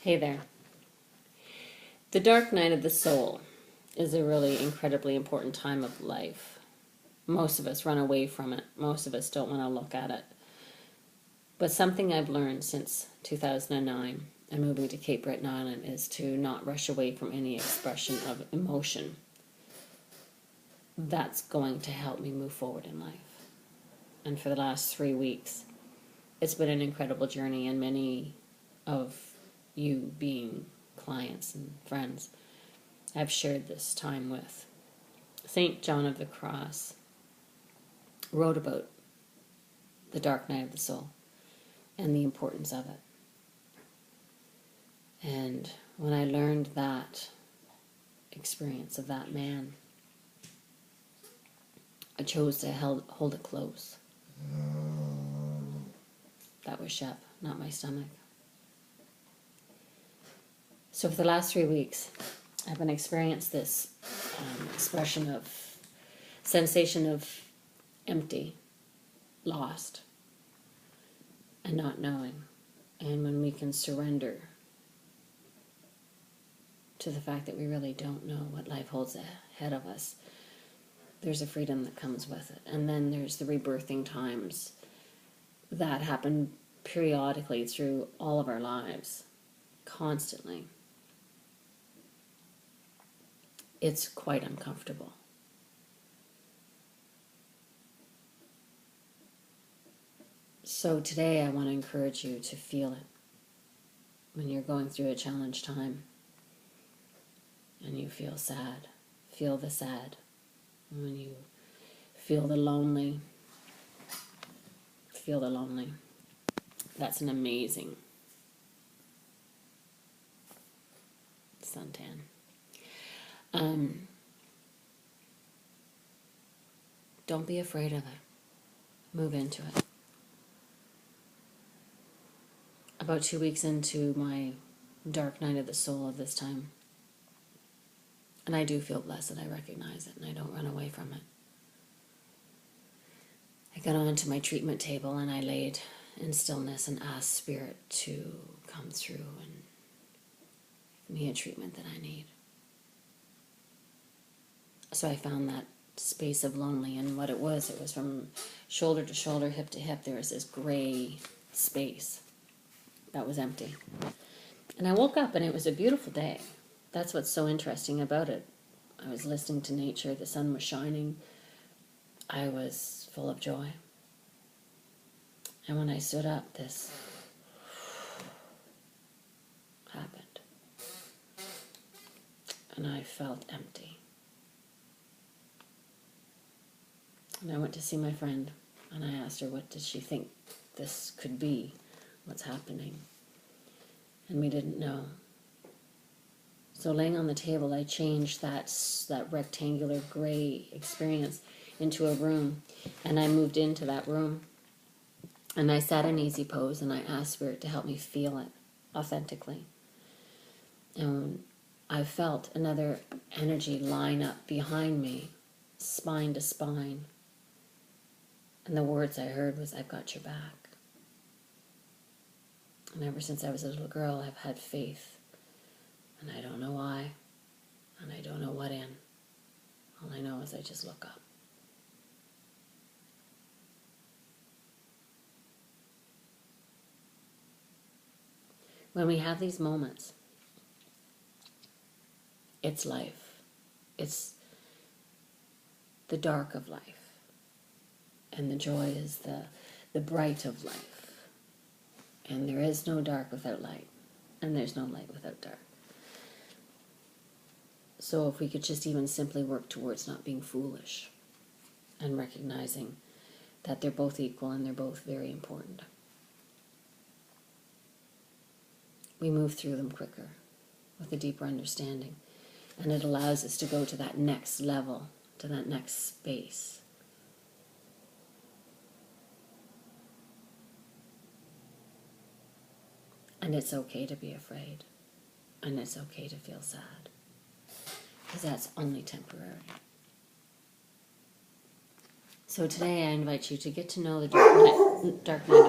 Hey there. The dark night of the soul is a really incredibly important time of life. Most of us run away from it. Most of us don't want to look at it. But something I've learned since 2009 and moving to Cape Breton Island is to not rush away from any expression of emotion. That's going to help me move forward in life. And for the last 3 weeks, it's been an incredible journey, and many of you being clients and friends I've shared this time with. St. John of the Cross wrote about the dark night of the soul and the importance of it. And when I learned that experience of that man, I chose to hold it close. That was Shep, not my stomach. So for the last 3 weeks, I've been experiencing this sensation of empty, lost, and not knowing. And when we can surrender to the fact that we really don't know what life holds ahead of us, there's a freedom that comes with it. And then there's the rebirthing times that happen periodically through all of our lives, constantly. It's quite uncomfortable. So today I want to encourage you to feel it when you're going through a challenge time and you feel sad. Feel the sad. When you feel the lonely, feel the lonely. That's an amazing suntan. Don't be afraid of it. Move into it. About 2 weeks into my dark night of the soul of this time, and I do feel blessed that I recognize it and I don't run away from it. I got onto my treatment table and I laid in stillness and asked Spirit to come through and give me a treatment that I need. So I found that space of lonely, and what it was from shoulder to shoulder, hip to hip, there was this gray space that was empty. And I woke up and it was a beautiful day. That's what's so interesting about it. I was listening to nature, the sun was shining, I was full of joy. And when I stood up, this happened. And I felt empty. And I went to see my friend, and I asked her, what did she think this could be, what's happening? And we didn't know. So laying on the table, I changed that rectangular gray experience into a room, and I moved into that room. And I sat in easy pose, and I asked Spirit to help me feel it authentically. And I felt another energy line up behind me, spine to spine. And the words I heard was, I've got your back. And ever since I was a little girl, I've had faith. And I don't know why. And I don't know what in. All I know is I just look up. When we have these moments, it's life. It's the dark of life. And the joy is the bright of life. And there is no dark without light. And there's no light without dark. So if we could just even simply work towards not being foolish and recognizing that they're both equal and they're both very important. We move through them quicker with a deeper understanding. And it allows us to go to that next level, to that next space. And it's okay to be afraid. And it's okay to feel sad. Because that's only temporary. So today I invite you to get to know the dark night